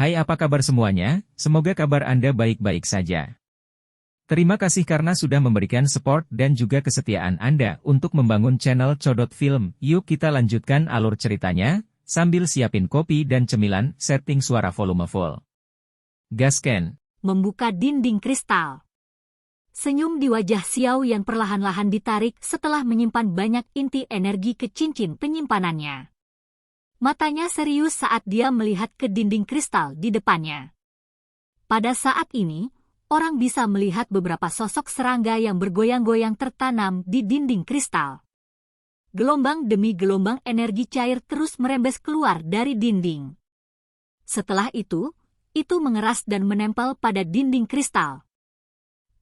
Hai, apa kabar semuanya? Semoga kabar Anda baik-baik saja. Terima kasih karena sudah memberikan support dan juga kesetiaan Anda untuk membangun channel Codot Film. Yuk kita lanjutkan alur ceritanya, sambil siapin kopi dan cemilan, setting suara volume full. Gasken. Membuka dinding kristal. Senyum di wajah Xiao Yan perlahan-lahan ditarik setelah menyimpan banyak inti energi ke cincin penyimpanannya. Matanya serius saat dia melihat ke dinding kristal di depannya. Pada saat ini, orang bisa melihat beberapa sosok serangga yang bergoyang-goyang tertanam di dinding kristal. Gelombang demi gelombang energi cair terus merembes keluar dari dinding. Setelah itu mengeras dan menempel pada dinding kristal.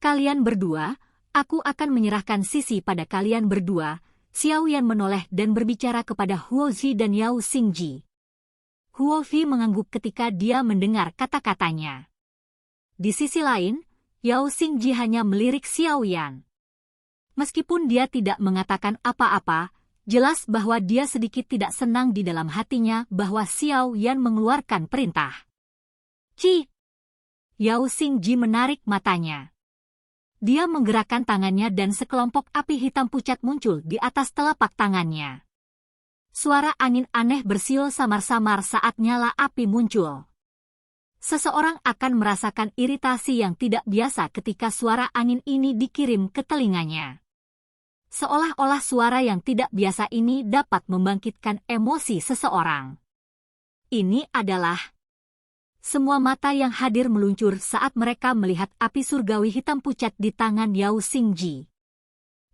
Kalian berdua, aku akan menyerahkan sisi pada kalian berdua. Xiao Yan menoleh dan berbicara kepada Huo Zi dan Yao Xingji. Huo Zi mengangguk ketika dia mendengar kata-katanya. Di sisi lain, Yao Xingji hanya melirik Xiao Yan. Meskipun dia tidak mengatakan apa-apa, jelas bahwa dia sedikit tidak senang di dalam hatinya bahwa Xiao Yan mengeluarkan perintah. Ci! Yao Xingji menarik matanya. Dia menggerakkan tangannya dan sekelompok api hitam pucat muncul di atas telapak tangannya. Suara angin aneh bersiul samar-samar saat nyala api muncul. Seseorang akan merasakan iritasi yang tidak biasa ketika suara angin ini dikirim ke telinganya. Seolah-olah suara yang tidak biasa ini dapat membangkitkan emosi seseorang. Ini adalah... Semua mata yang hadir meluncur saat mereka melihat api surgawi hitam pucat di tangan Yao Xingji.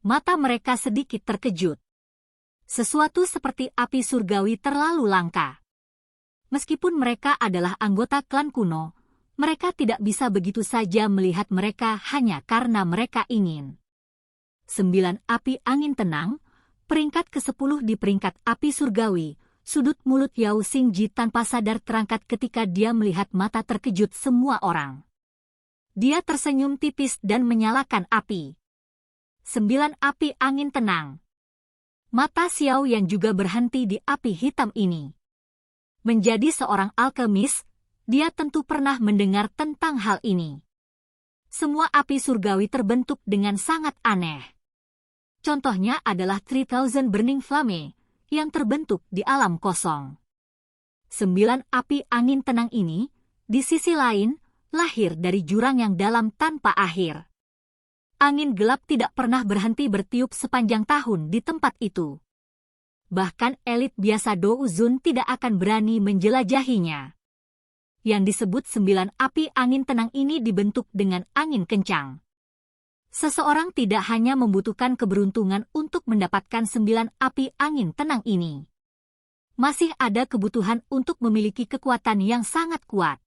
Mata mereka sedikit terkejut. Sesuatu seperti api surgawi terlalu langka. Meskipun mereka adalah anggota klan kuno, mereka tidak bisa begitu saja melihat mereka hanya karena mereka ingin. 9 api angin tenang, peringkat ke-10 di peringkat api surgawi. Sudut mulut Yao Xingji tanpa sadar terangkat ketika dia melihat mata terkejut semua orang. Dia tersenyum tipis dan menyalakan api. 9 api angin tenang. Mata Xiao Yan juga berhenti di api hitam ini. Menjadi seorang alkemis, dia tentu pernah mendengar tentang hal ini. Semua api surgawi terbentuk dengan sangat aneh. Contohnya adalah 3000 Burning Flame yang terbentuk di alam kosong. 9 api angin tenang ini, di sisi lain, lahir dari jurang yang dalam tanpa akhir. Angin gelap tidak pernah berhenti bertiup sepanjang tahun di tempat itu. Bahkan elit biasa Douzun tidak akan berani menjelajahinya. Yang disebut 9 api angin tenang ini dibentuk dengan angin kencang. Seseorang tidak hanya membutuhkan keberuntungan untuk mendapatkan 9 api angin tenang ini. Masih ada kebutuhan untuk memiliki kekuatan yang sangat kuat.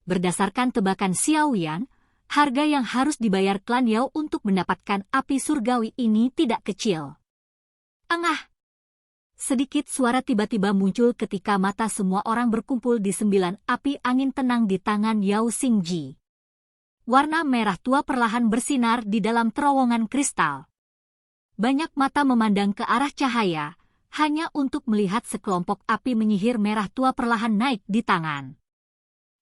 Berdasarkan tebakan Xiao Yan, harga yang harus dibayar klan Yao untuk mendapatkan api surgawi ini tidak kecil. Engah! Sedikit suara tiba-tiba muncul ketika mata semua orang berkumpul di 9 api angin tenang di tangan Yao Xingji. Warna merah tua perlahan bersinar di dalam terowongan kristal. Banyak mata memandang ke arah cahaya, hanya untuk melihat sekelompok api menyihir merah tua perlahan naik di tangan.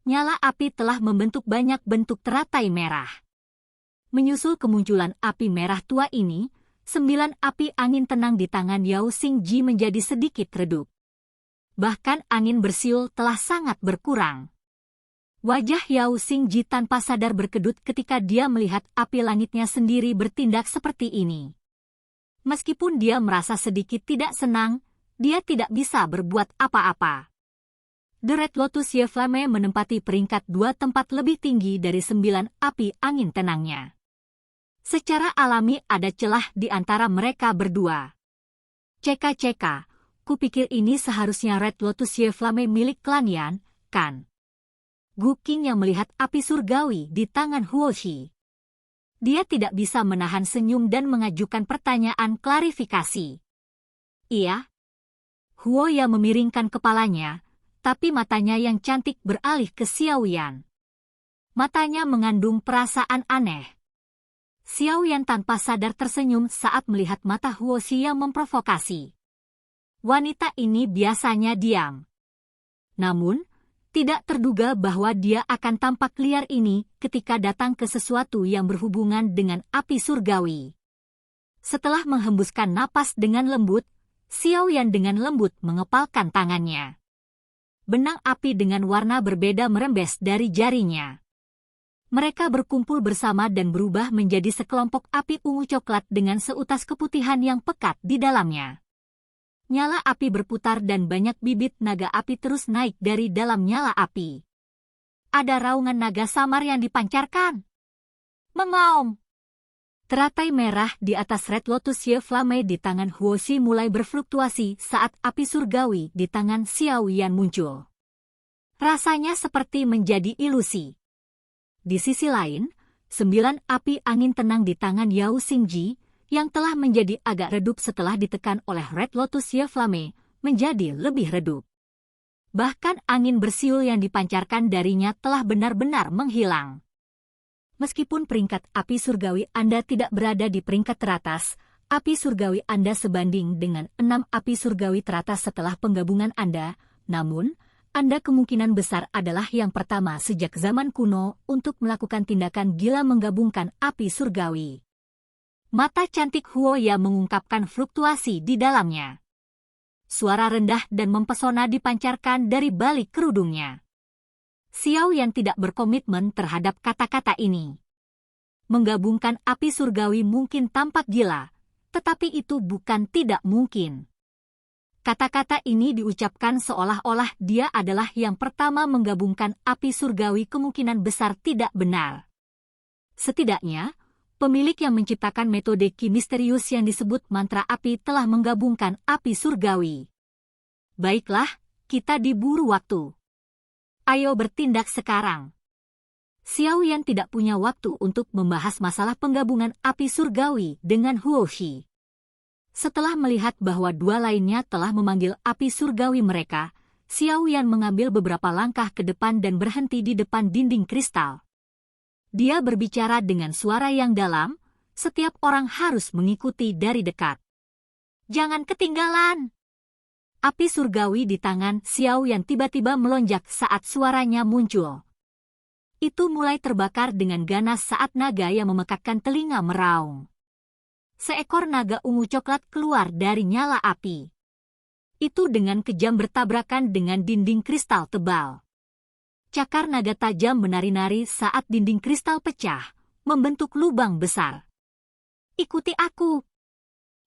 Nyala api telah membentuk banyak bentuk teratai merah. Menyusul kemunculan api merah tua ini, 9 api angin tenang di tangan Yao Xingji menjadi sedikit redup. Bahkan angin bersiul telah sangat berkurang. Wajah Yao Xingji tanpa sadar berkedut ketika dia melihat api langitnya sendiri bertindak seperti ini. Meskipun dia merasa sedikit tidak senang, dia tidak bisa berbuat apa-apa. The Red Lotus Ye Flame menempati peringkat 2 tempat lebih tinggi dari 9 api angin tenangnya. Secara alami ada celah di antara mereka berdua. Ceka-ceka, kupikir ini seharusnya Red Lotus Ye Flame milik klan Yan, kan? Gu Qing yang melihat api surgawi di tangan Huo Xi. Dia tidak bisa menahan senyum dan mengajukan pertanyaan klarifikasi. Iya? Huo Ya memiringkan kepalanya, tapi matanya yang cantik beralih ke Xiao Yan. Matanya mengandung perasaan aneh. Xiao Yan tanpa sadar tersenyum saat melihat mata Huo Xi yang memprovokasi. Wanita ini biasanya diam. Namun, Tidak terduga bahwa dia akan tampak liar ini ketika datang ke sesuatu yang berhubungan dengan api surgawi. Setelah menghembuskan napas dengan lembut, Xiao Yan dengan lembut mengepalkan tangannya. Benang api dengan warna berbeda merembes dari jarinya. Mereka berkumpul bersama dan berubah menjadi sekelompok api ungu coklat dengan seutas keputihan yang pekat di dalamnya. Nyala api berputar dan banyak bibit naga api terus naik dari dalam nyala api. Ada raungan naga samar yang dipancarkan. Mengaum. Teratai merah di atas Red Lotus Ye Flame di tangan Huoshi mulai berfluktuasi saat api surgawi di tangan Xiao Yan muncul. Rasanya seperti menjadi ilusi. Di sisi lain, 9 api angin tenang di tangan Yao Xingji, yang telah menjadi agak redup setelah ditekan oleh Red Lotus Ye Flame, menjadi lebih redup. Bahkan angin bersiul yang dipancarkan darinya telah benar-benar menghilang. Meskipun peringkat api surgawi Anda tidak berada di peringkat teratas, api surgawi Anda sebanding dengan 6 api surgawi teratas setelah penggabungan Anda, namun, Anda kemungkinan besar adalah yang pertama sejak zaman kuno untuk melakukan tindakan gila menggabungkan api surgawi. Mata cantik Huoya mengungkapkan fluktuasi di dalamnya. Suara rendah dan mempesona dipancarkan dari balik kerudungnya. Xiao Yan tidak berkomitmen terhadap kata-kata ini. Menggabungkan api surgawi mungkin tampak gila, tetapi itu bukan tidak mungkin. Kata-kata ini diucapkan seolah-olah dia adalah yang pertama menggabungkan api surgawi kemungkinan besar tidak benar. Setidaknya, pemilik yang menciptakan metode ki misterius yang disebut mantra api telah menggabungkan api surgawi. Baiklah, kita diburu waktu. Ayo bertindak sekarang. Xiao Yan tidak punya waktu untuk membahas masalah penggabungan api surgawi dengan Huoshi. Setelah melihat bahwa 2 lainnya telah memanggil api surgawi mereka, Xiao Yan mengambil beberapa langkah ke depan dan berhenti di depan dinding kristal. Dia berbicara dengan suara yang dalam, setiap orang harus mengikuti dari dekat. Jangan ketinggalan. Api surgawi di tangan Xiao Yan tiba-tiba melonjak saat suaranya muncul. Itu mulai terbakar dengan ganas saat naga yang memekakkan telinga meraung. Seekor naga ungu coklat keluar dari nyala api. Itu dengan kejam bertabrakan dengan dinding kristal tebal. Cakar naga tajam menari-nari saat dinding kristal pecah, membentuk lubang besar. Ikuti aku.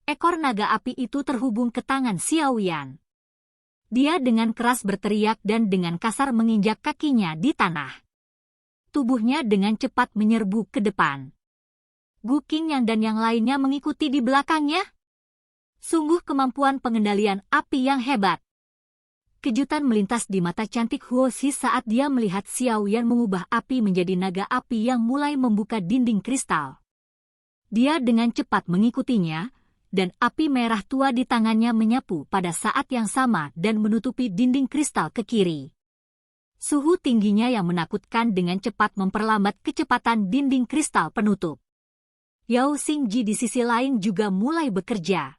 Ekor naga api itu terhubung ke tangan Xiao Yan. Dia dengan keras berteriak dan dengan kasar menginjak kakinya di tanah. Tubuhnya dengan cepat menyerbu ke depan. Gu Qingyang dan yang lainnya mengikuti di belakangnya. Sungguh kemampuan pengendalian api yang hebat. Kejutan melintas di mata cantik Huoshi saat dia melihat Xiao Yan mengubah api menjadi naga api yang mulai membuka dinding kristal. Dia dengan cepat mengikutinya, dan api merah tua di tangannya menyapu pada saat yang sama dan menutupi dinding kristal ke kiri. Suhu tingginya yang menakutkan dengan cepat memperlambat kecepatan dinding kristal penutup. Yao Xingji di sisi lain juga mulai bekerja.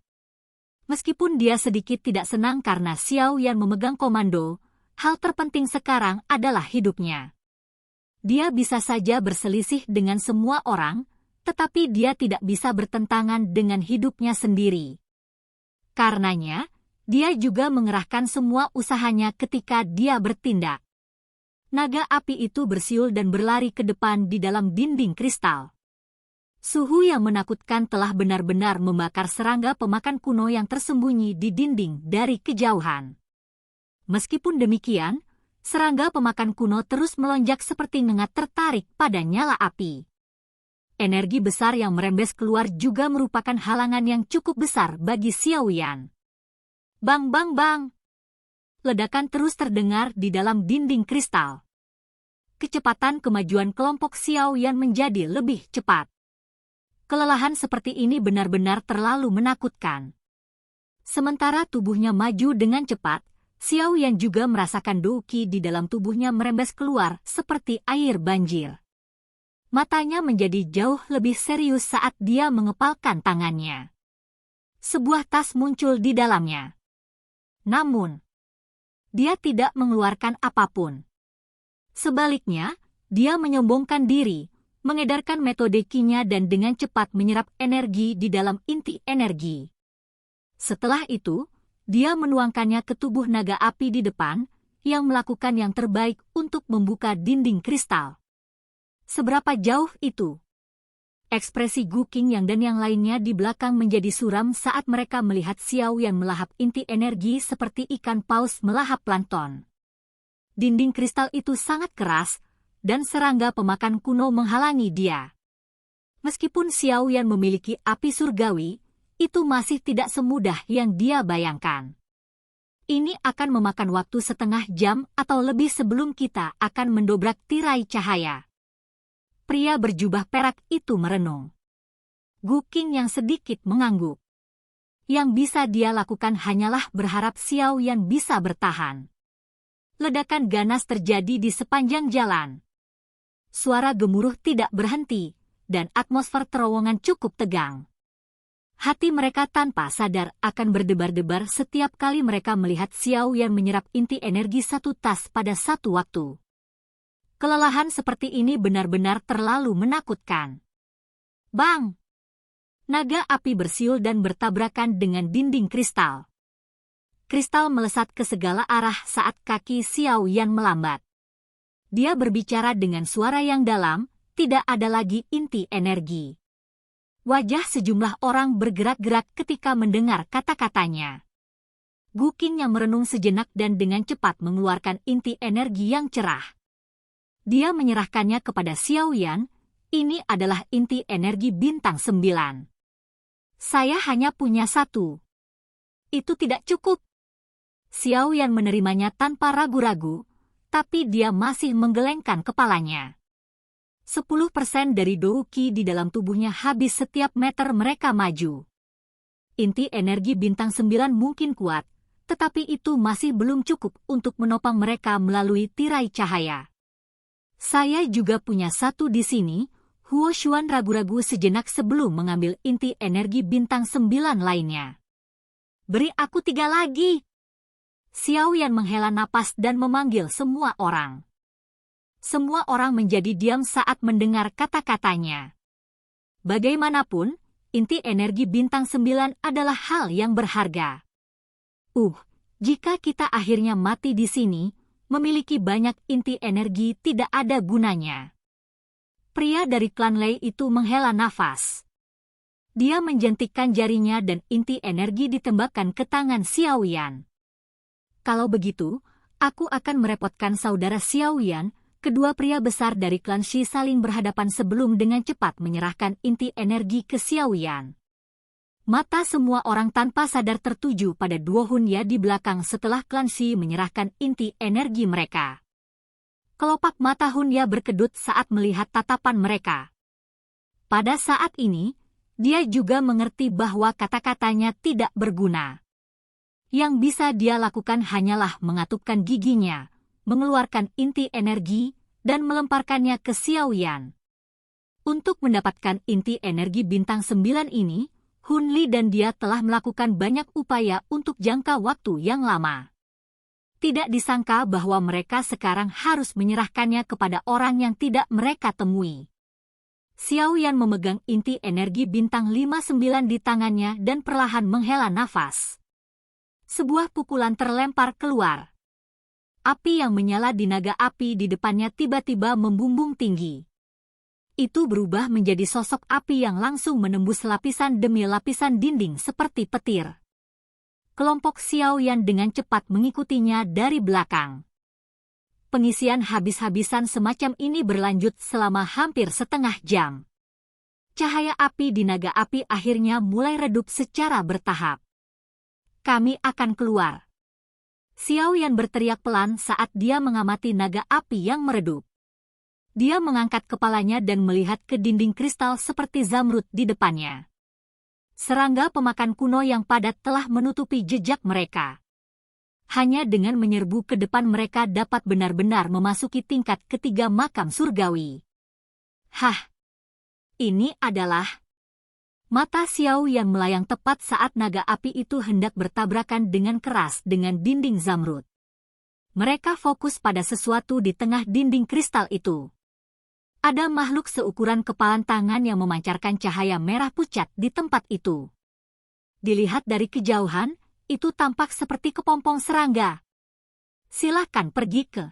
Meskipun dia sedikit tidak senang karena Xiao Yan memegang komando, hal terpenting sekarang adalah hidupnya. Dia bisa saja berselisih dengan semua orang, tetapi dia tidak bisa bertentangan dengan hidupnya sendiri. Karenanya, dia juga mengerahkan semua usahanya ketika dia bertindak. Naga api itu bersiul dan berlari ke depan di dalam dinding kristal. Suhu yang menakutkan telah benar-benar membakar serangga pemakan kuno yang tersembunyi di dinding dari kejauhan. Meskipun demikian, serangga pemakan kuno terus melonjak seperti ngengat tertarik pada nyala api. Energi besar yang merembes keluar juga merupakan halangan yang cukup besar bagi Xiao Yan. Bang bang bang! Ledakan terus terdengar di dalam dinding kristal. Kecepatan kemajuan kelompok Xiao Yan menjadi lebih cepat. Kelelahan seperti ini benar-benar terlalu menakutkan. Sementara tubuhnya maju dengan cepat, Xiao Yan juga merasakan douqi di dalam tubuhnya merembes keluar seperti air banjir. Matanya menjadi jauh lebih serius saat dia mengepalkan tangannya. Sebuah tas muncul di dalamnya. Namun, dia tidak mengeluarkan apapun. Sebaliknya, dia menyombongkan diri, mengedarkan metode Qi-nya dan dengan cepat menyerap energi di dalam inti energi. Setelah itu, dia menuangkannya ke tubuh naga api di depan, yang melakukan yang terbaik untuk membuka dinding kristal. Seberapa jauh itu? Ekspresi Gu Qingyang dan yang lainnya di belakang menjadi suram saat mereka melihat Xiao Yan melahap inti energi seperti ikan paus melahap plankton. Dinding kristal itu sangat keras, dan serangga pemakan kuno menghalangi dia. Meskipun Xiao Yan memiliki api surgawi, itu masih tidak semudah yang dia bayangkan. Ini akan memakan waktu setengah jam atau lebih sebelum kita akan mendobrak tirai cahaya. Pria berjubah perak itu merenung. Gu Qingyang sedikit mengangguk. Yang bisa dia lakukan hanyalah berharap Xiao Yan bisa bertahan. Ledakan ganas terjadi di sepanjang jalan. Suara gemuruh tidak berhenti, dan atmosfer terowongan cukup tegang. Hati mereka tanpa sadar akan berdebar-debar setiap kali mereka melihat Xiao Yan menyerap inti energi satu tas pada satu waktu. Kelelahan seperti ini benar-benar terlalu menakutkan. Bang! Naga api bersiul dan bertabrakan dengan dinding kristal. Kristal melesat ke segala arah saat kaki Xiao Yan melambat. Dia berbicara dengan suara yang dalam, tidak ada lagi inti energi. Wajah sejumlah orang bergerak-gerak ketika mendengar kata-katanya. Gu Qingyang merenung sejenak dan dengan cepat mengeluarkan inti energi yang cerah. Dia menyerahkannya kepada Xiao Yan, ini adalah inti energi bintang 9. Saya hanya punya satu. Itu tidak cukup. Xiao Yan menerimanya tanpa ragu-ragu, tapi dia masih menggelengkan kepalanya. 10% dari Dou Qi di dalam tubuhnya habis setiap meter mereka maju. Inti energi bintang 9 mungkin kuat, tetapi itu masih belum cukup untuk menopang mereka melalui tirai cahaya. Saya juga punya satu di sini. Huo Xuan ragu-ragu sejenak sebelum mengambil inti energi bintang 9 lainnya. Beri aku 3 lagi. Xiao Yan menghela napas dan memanggil semua orang. Semua orang menjadi diam saat mendengar kata-katanya. Bagaimanapun, inti energi bintang 9 adalah hal yang berharga. Jika kita akhirnya mati di sini, memiliki banyak inti energi tidak ada gunanya. Pria dari klan Lei itu menghela nafas. Dia menjentikkan jarinya dan inti energi ditembakkan ke tangan Xiao Yan. Kalau begitu, aku akan merepotkan saudara Xiao Yan. Kedua pria besar dari klan Shi saling berhadapan sebelum dengan cepat menyerahkan inti energi ke Xiao Yan. Mata semua orang tanpa sadar tertuju pada Duo Hunya di belakang setelah klan Shi menyerahkan inti energi mereka. Kelopak mata Hunya berkedut saat melihat tatapan mereka. Pada saat ini, dia juga mengerti bahwa kata-katanya tidak berguna. Yang bisa dia lakukan hanyalah mengatupkan giginya, mengeluarkan inti energi, dan melemparkannya ke Xiao Yan. Untuk mendapatkan inti energi bintang 9 ini, Hun Li dan dia telah melakukan banyak upaya untuk jangka waktu yang lama. Tidak disangka bahwa mereka sekarang harus menyerahkannya kepada orang yang tidak mereka temui. Xiao Yan memegang inti energi bintang 59 di tangannya dan perlahan menghela nafas. Sebuah pukulan terlempar keluar. Api yang menyala di naga api di depannya tiba-tiba membumbung tinggi. Itu berubah menjadi sosok api yang langsung menembus lapisan demi lapisan dinding seperti petir. Kelompok Xiao Yan dengan cepat mengikutinya dari belakang. Pengisian habis-habisan semacam ini berlanjut selama hampir setengah jam. Cahaya api di naga api akhirnya mulai redup secara bertahap. Kami akan keluar. Xiao Yan berteriak pelan saat dia mengamati naga api yang meredup. Dia mengangkat kepalanya dan melihat ke dinding kristal seperti zamrud di depannya. Serangga pemakan kuno yang padat telah menutupi jejak mereka. Hanya dengan menyerbu ke depan mereka dapat benar-benar memasuki tingkat ketiga makam surgawi. Ini adalah... Mata Xiao Yan melayang tepat saat naga api itu hendak bertabrakan dengan keras dengan dinding zamrud. Mereka fokus pada sesuatu di tengah dinding kristal itu. Ada makhluk seukuran kepalan tangan yang memancarkan cahaya merah pucat di tempat itu. Dilihat dari kejauhan, itu tampak seperti kepompong serangga. Silahkan pergi ke.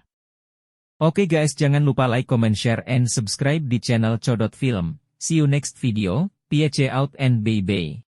Oke guys, jangan lupa like, comment, share, and subscribe di channel Codot Film. See you next video. Peace out and bye-bye.